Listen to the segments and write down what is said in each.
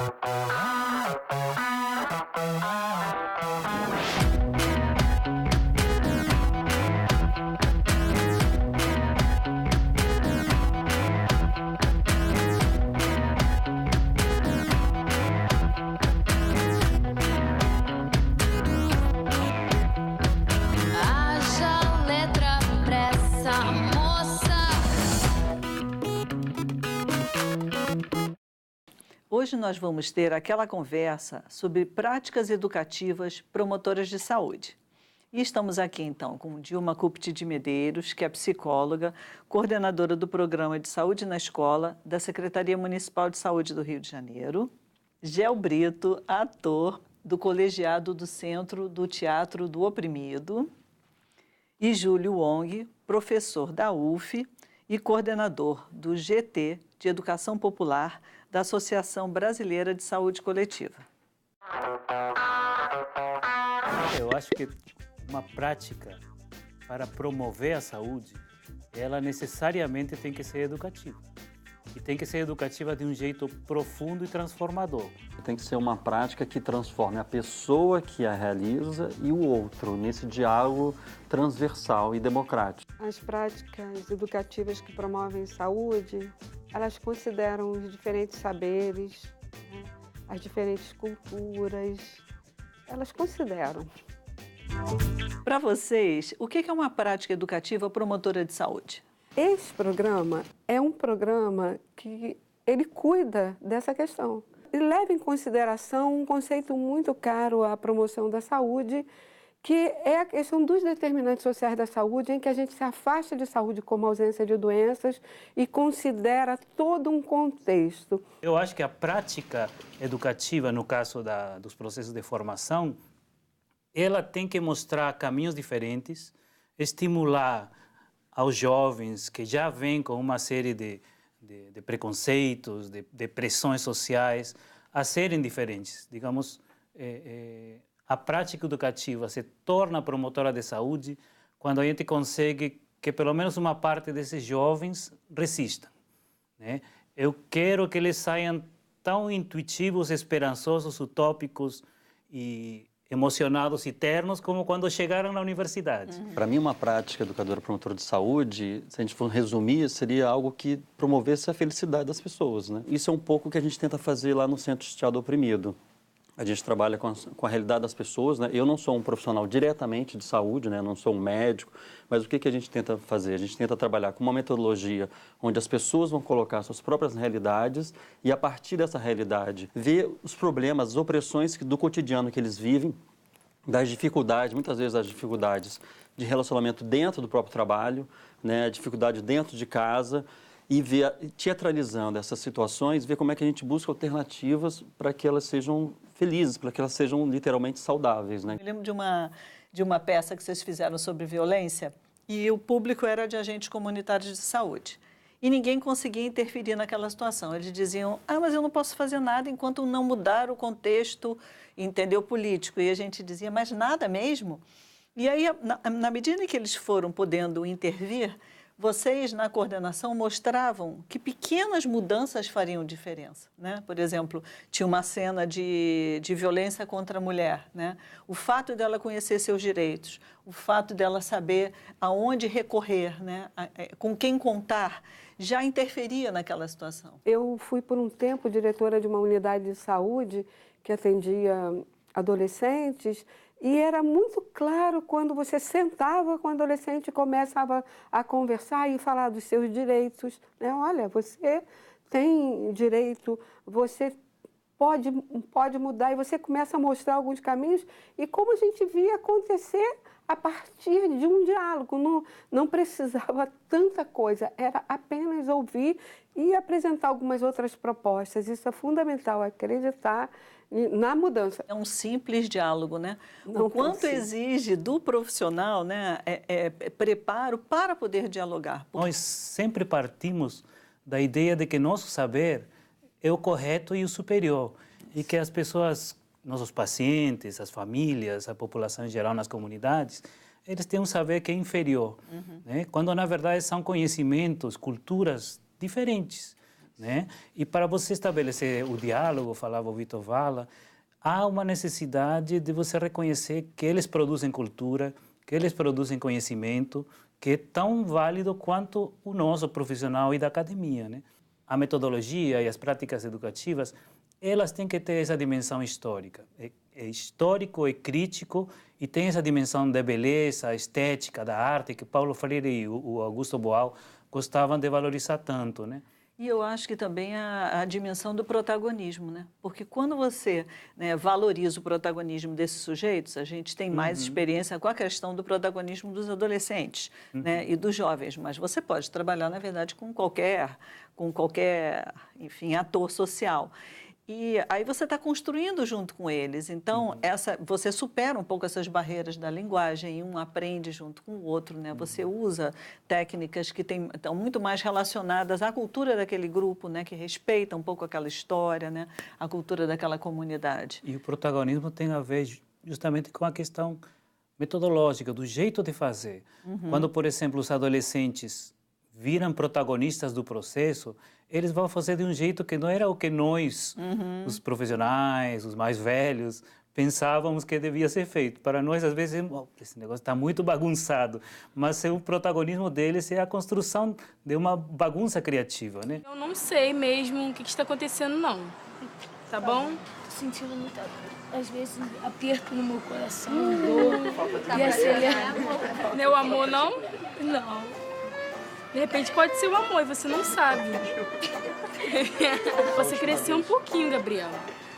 Haja letra pra essa moça. Hoje nós vamos ter aquela conversa sobre práticas educativas promotoras de saúde. E estamos aqui, então, com Dilma Kupti de Medeiros, que é psicóloga, coordenadora do Programa de Saúde na Escola da Secretaria Municipal de Saúde do Rio de Janeiro, Gel Brito, ator do Colegiado do Centro do Teatro do Oprimido, e Júlio Wong, professor da UF e coordenador do GT de Educação Popular da Associação Brasileira de Saúde Coletiva. Eu acho que uma prática para promover a saúde, ela necessariamente tem que ser educativa. E tem que ser educativa de um jeito profundo e transformador. Tem que ser uma prática que transforme a pessoa que a realiza e o outro, nesse diálogo transversal e democrático. As práticas educativas que promovem saúde, elas consideram os diferentes saberes, né, as diferentes culturas, elas consideram. Para vocês, o que é uma prática educativa promotora de saúde? Esse programa é um programa que ele cuida dessa questão. Ele leva em consideração um conceito muito caro à promoção da saúde, que é a questão dos determinantes sociais da saúde, em que a gente se afasta de saúde como ausência de doenças e considera todo um contexto. Eu acho que a prática educativa, no caso dos processos de formação, ela tem que mostrar caminhos diferentes, estimular aos jovens que já vêm com uma série de preconceitos, de pressões sociais, a serem diferentes. Digamos, a prática educativa se torna promotora de saúde quando a gente consegue que pelo menos uma parte desses jovens resistam, né? Eu quero que eles saiam tão intuitivos, esperançosos, utópicos e emocionados e ternos como quando chegaram na universidade. Para mim, uma prática educadora promotora de saúde, se a gente for resumir, seria algo que promovesse a felicidade das pessoas, né? Isso é um pouco o que a gente tenta fazer lá no Centro de Teatro do Oprimido. A gente trabalha com a realidade das pessoas, né? Eu não sou um profissional diretamente de saúde, né? Não sou um médico, mas o que a gente tenta fazer? A gente tenta trabalhar com uma metodologia onde as pessoas vão colocar suas próprias realidades e, a partir dessa realidade, ver os problemas, as opressões do cotidiano que eles vivem, das dificuldades, muitas vezes as dificuldades de relacionamento dentro do próprio trabalho, né? A dificuldade dentro de casa, e ver, teatralizando essas situações, ver como é que a gente busca alternativas para que elas sejam felizes, para que elas sejam literalmente saudáveis, né? Eu me lembro de uma peça que vocês fizeram sobre violência e o público era de agentes comunitários de saúde. E ninguém conseguia interferir naquela situação. Eles diziam, mas eu não posso fazer nada enquanto não mudar o contexto, entendeu, político. E a gente dizia, mas nada mesmo? E aí, na medida em que eles foram podendo intervir, vocês, na coordenação, mostravam que pequenas mudanças fariam diferença, né? Por exemplo, tinha uma cena de violência contra a mulher, né? O fato dela conhecer seus direitos, o fato dela saber aonde recorrer, né? Com quem contar, já interferia naquela situação. Eu fui, por um tempo, diretora de uma unidade de saúde que atendia adolescentes. E era muito claro quando você sentava com o adolescente e começava a conversar e falar dos seus direitos, né? Olha, você tem direito, você pode mudar, e você começa a mostrar alguns caminhos e como a gente via acontecer a partir de um diálogo. Não precisava tanta coisa, era apenas ouvir e apresentar algumas outras propostas. Isso é fundamental, acreditar na mudança. É um simples diálogo, né? Não o quanto consigo. exige do profissional, né, preparo para poder dialogar. Nós sempre partimos da ideia de que nosso saber é o correto e o superior. E que as pessoas, nossos pacientes, as famílias, a população em geral nas comunidades, eles têm um saber que é inferior, né? Quando, na verdade, são conhecimentos, culturas diferentes. né? E para você estabelecer o diálogo, falava o Vitor Vala, há uma necessidade de você reconhecer que eles produzem cultura, que eles produzem conhecimento, que é tão válido quanto o nosso profissional e da academia, né? A metodologia e as práticas educativas, elas têm que ter essa dimensão histórica. É histórico, é crítico e tem essa dimensão da beleza, estética, da arte, que Paulo Freire e o Augusto Boal gostavam de valorizar tanto, né? E eu acho que também a dimensão do protagonismo, né? Porque quando você, né, valoriza o protagonismo desses sujeitos, a gente tem mais experiência com a questão do protagonismo dos adolescentes, né, e dos jovens. Mas você pode trabalhar, na verdade, com qualquer, enfim, ator social. E aí você está construindo junto com eles. Então, você supera um pouco essas barreiras da linguagem e um aprende junto com o outro, né? Você usa técnicas que estão muito mais relacionadas à cultura daquele grupo, né? Que respeita um pouco aquela história, né? A cultura daquela comunidade. E o protagonismo tem a ver justamente com a questão metodológica, do jeito de fazer. Quando, por exemplo, os adolescentes viram protagonistas do processo, eles vão fazer de um jeito que não era o que nós, os profissionais, os mais velhos, pensávamos que devia ser feito. Para nós, às vezes, esse negócio está muito bagunçado, mas o protagonismo deles é a construção de uma bagunça criativa, né? Eu não sei mesmo o que está acontecendo, não. Tá bom? Tô sentindo muita, às vezes, aperto no meu coração, dor. E assim, Meu amor, não? não. De repente pode ser o amor e você não sabe. Você cresceu um pouquinho, Gabriela.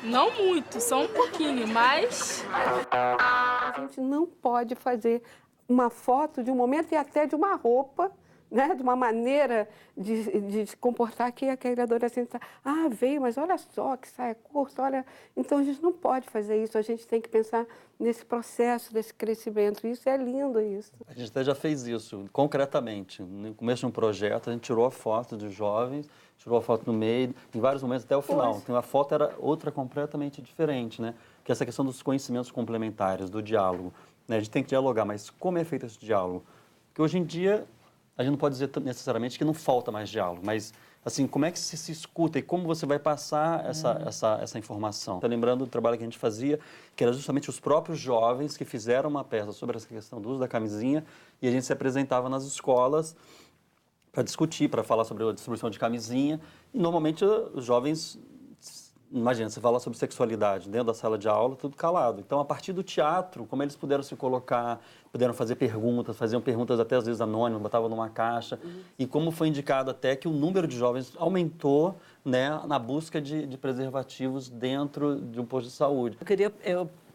Não muito, só um pouquinho, mas... A gente não pode fazer uma foto de um momento e até de uma roupa, né? De uma maneira de se comportar que aquele adolescente está... Ah, veio, mas olha só que saia curta, olha... Então, a gente não pode fazer isso, a gente tem que pensar nesse processo, desse crescimento. Isso é lindo, isso. A gente até já fez isso, concretamente. No começo de um projeto, a gente tirou a foto dos jovens, tirou a foto no meio, em vários momentos até o final. Então, a foto era outra completamente diferente, né? Que é essa questão dos conhecimentos complementares, do diálogo. Né? A gente tem que dialogar, mas como é feito esse diálogo? Porque hoje em dia, a gente não pode dizer necessariamente que não falta mais diálogo, mas, assim, como é que se escuta e como você vai passar essa informação? Estou lembrando do trabalho que a gente fazia, que era justamente os próprios jovens que fizeram uma peça sobre essa questão do uso da camisinha e a gente se apresentava nas escolas para discutir, para falar sobre a distribuição de camisinha. E, normalmente, os jovens... Imagina, você fala sobre sexualidade dentro da sala de aula, tudo calado. Então, a partir do teatro, como eles puderam se colocar, puderam fazer perguntas, faziam perguntas até às vezes anônimas, botavam numa caixa. E como foi indicado até que o número de jovens aumentou, né, na busca de preservativos dentro de um posto de saúde. Eu queria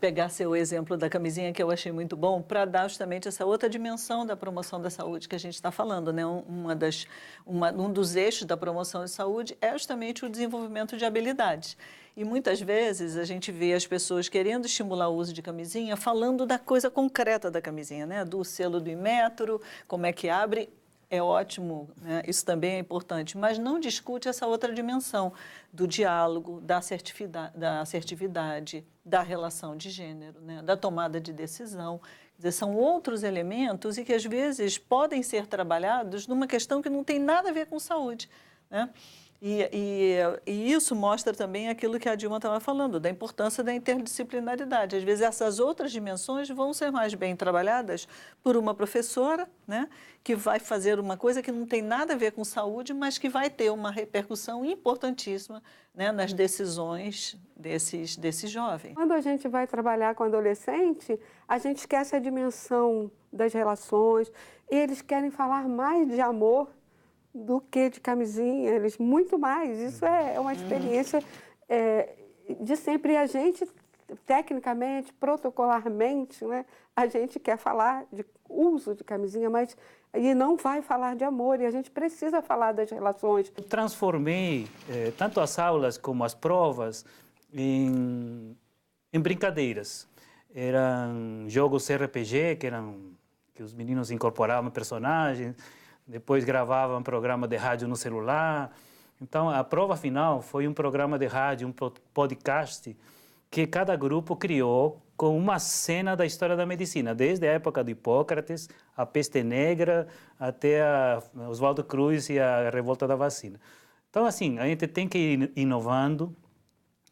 pegar seu exemplo da camisinha, que eu achei muito bom, para dar justamente essa outra dimensão da promoção da saúde que a gente está falando, né? Um dos eixos da promoção de saúde é justamente o desenvolvimento de habilidades. E muitas vezes a gente vê as pessoas querendo estimular o uso de camisinha, falando da coisa concreta da camisinha, né? Do selo do Inmetro, como é que abre. É ótimo, né? Isso também é importante, mas não discute essa outra dimensão do diálogo, da assertividade, da relação de gênero, né? Da tomada de decisão. Quer dizer, são outros elementos e que, às vezes, podem ser trabalhados numa questão que não tem nada a ver com saúde, né? E isso mostra também aquilo que a Dilma estava falando, da importância da interdisciplinaridade. Às vezes, essas outras dimensões vão ser mais bem trabalhadas por uma professora, né, que vai fazer uma coisa que não tem nada a ver com saúde, mas que vai ter uma repercussão importantíssima, né, nas decisões desses jovens. Quando a gente vai trabalhar com adolescente, a gente esquece a dimensão das relações. Eles querem falar mais de amor do que de camisinha, eles muito mais. Isso é uma experiência de sempre. A gente, tecnicamente, protocolarmente, né, a gente quer falar de uso de camisinha, mas e não vai falar de amor, e a gente precisa falar das relações. Eu transformei tanto as aulas como as provas em brincadeiras. Eram jogos RPG, que os meninos incorporavam personagens, depois gravavam um programa de rádio no celular. Então, a prova final foi um programa de rádio, um podcast, que cada grupo criou com uma cena da história da medicina, desde a época de Hipócrates, a peste negra, até Oswaldo Cruz e a revolta da vacina. Então, assim, a gente tem que ir inovando,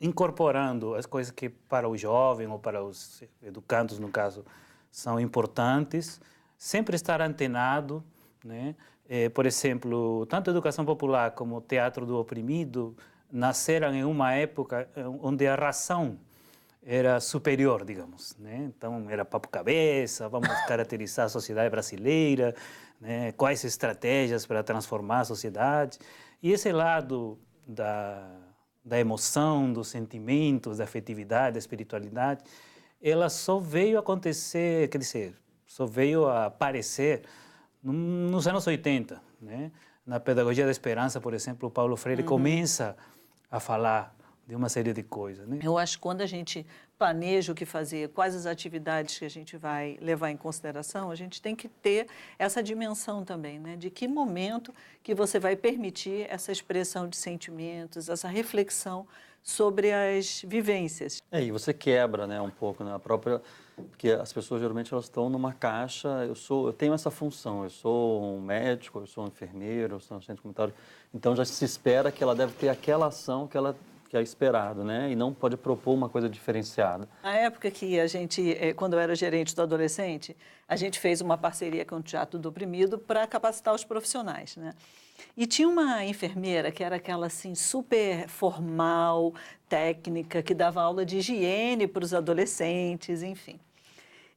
incorporando as coisas que para o jovem ou para os educandos, no caso, são importantes, sempre estar antenado, né? Por exemplo, tanto a educação popular como o teatro do oprimido nasceram em uma época onde a ração era superior, digamos, né? Então, era papo-cabeça, vamos caracterizar a sociedade brasileira, né? Quais estratégias para transformar a sociedade. E esse lado da emoção, dos sentimentos, da afetividade, da espiritualidade, ela só veio acontecer, quer dizer, só veio a aparecer nos anos 80, né? Na Pedagogia da Esperança, por exemplo, o Paulo Freire começa a falar de uma série de coisas, né? Eu acho que quando a gente planeja o que fazer, quais as atividades que a gente vai levar em consideração, a gente tem que ter essa dimensão também, né? De que momento que você vai permitir essa expressão de sentimentos, essa reflexão sobre as vivências. E você quebra, né, um pouco, né, a própria... Porque as pessoas, geralmente, elas estão numa caixa, eu tenho essa função, eu sou um médico, eu sou um enfermeiro, eu sou um assistente comunitário, então já se espera que ela deve ter aquela ação que é esperado, né? E não pode propor uma coisa diferenciada. Na época que a gente, quando eu era gerente do adolescente, a gente fez uma parceria com o Teatro do Oprimido para capacitar os profissionais, né? E tinha uma enfermeira que era aquela assim super formal, técnica, que dava aula de higiene para os adolescentes, enfim.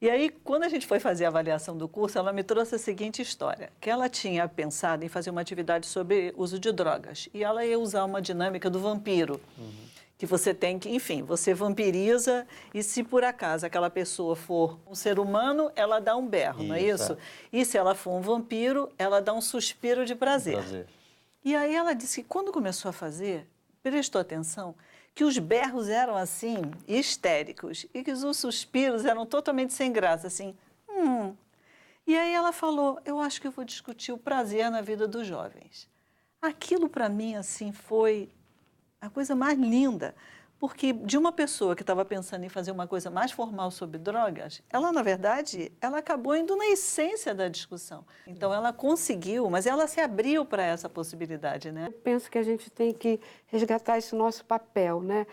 E aí, quando a gente foi fazer a avaliação do curso, ela me trouxe a seguinte história, que ela tinha pensado em fazer uma atividade sobre uso de drogas. E ela ia usar uma dinâmica do vampiro, que você tem que, enfim, você vampiriza e se por acaso aquela pessoa for um ser humano, ela dá um berro, não é isso? E se ela for um vampiro, ela dá um suspiro de prazer. E aí ela disse que quando começou a fazer, prestou atenção, que os berros eram assim, histéricos, e que os suspiros eram totalmente sem graça, assim, E aí ela falou, eu acho que eu vou discutir o prazer na vida dos jovens. Aquilo para mim, assim, foi a coisa mais linda, porque de uma pessoa que estava pensando em fazer uma coisa mais formal sobre drogas, ela, na verdade, ela acabou indo na essência da discussão. Então, ela conseguiu, mas ela se abriu para essa possibilidade, né? Eu penso que a gente tem que resgatar esse nosso papel, né?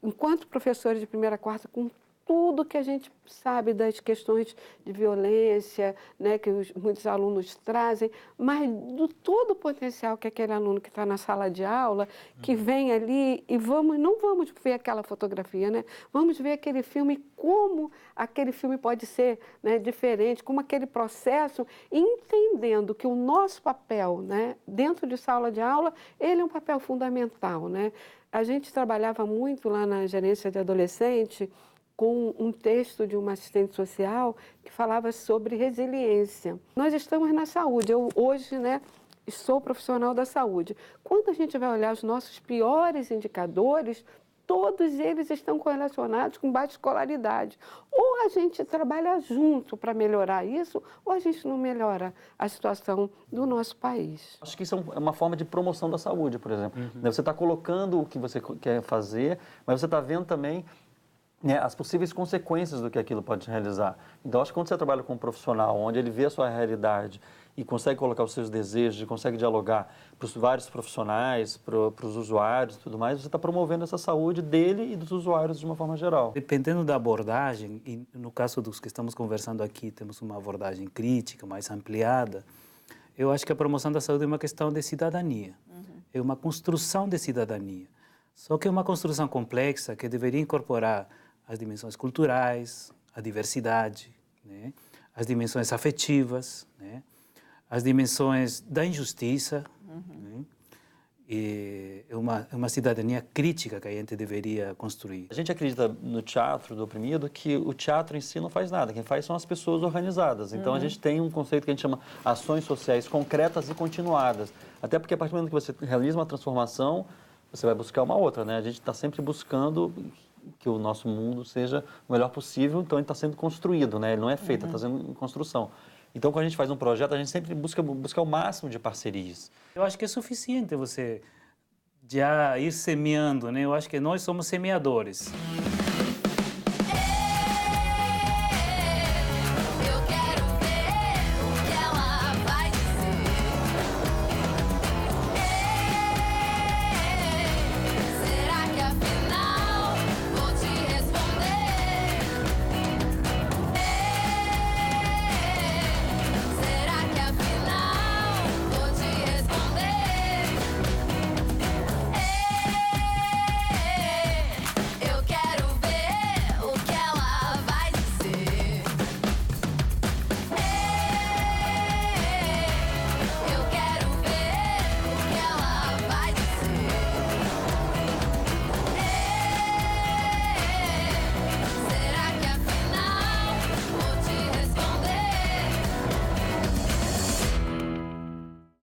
Enquanto professores de primeira a quarta, com tudo que a gente sabe das questões de violência, né, que muitos alunos trazem, mas do todo o potencial que aquele aluno que está na sala de aula, que vem ali e não vamos ver aquela fotografia, né? Vamos ver aquele filme, como aquele filme pode ser, né, diferente, como aquele processo, entendendo que o nosso papel, né, dentro de sala de aula, ele é um papel fundamental, né? A gente trabalhava muito lá na gerência de adolescente com um texto de uma assistente social que falava sobre resiliência. Nós estamos na saúde, eu hoje, né, sou profissional da saúde. Quando a gente vai olhar os nossos piores indicadores, todos eles estão correlacionados com baixa escolaridade. Ou a gente trabalha junto para melhorar isso, ou a gente não melhora a situação do nosso país. Acho que isso é uma forma de promoção da saúde, por exemplo. Você está colocando o que você quer fazer, mas você está vendo também, né, as possíveis consequências do que aquilo pode realizar. Então, acho que quando você trabalha com um profissional, onde ele vê a sua realidade e consegue colocar os seus desejos, e consegue dialogar para os vários profissionais, para os usuários e tudo mais, você está promovendo essa saúde dele e dos usuários de uma forma geral. Dependendo da abordagem, e no caso dos que estamos conversando aqui, temos uma abordagem crítica, mais ampliada, eu acho que a promoção da saúde é uma questão de cidadania, é uma construção de cidadania. Só que é uma construção complexa que deveria incorporar as dimensões culturais, a diversidade, né? As dimensões afetivas, né? As dimensões da injustiça. Né? E é uma cidadania crítica que a gente deveria construir. A gente acredita no teatro do oprimido que o teatro em si não faz nada, quem faz são as pessoas organizadas. Então a gente tem um conceito que a gente chama ações sociais concretas e continuadas. Até porque a partir do momento que você realiza uma transformação, você vai buscar uma outra, né? A gente está sempre buscando que o nosso mundo seja o melhor possível, então ele está sendo construído, né? Ele não é feito, está sendo em construção. Então, quando a gente faz um projeto, a gente sempre busca o máximo de parcerias. Eu acho que é suficiente você já ir semeando, né? Eu acho que nós somos semeadores.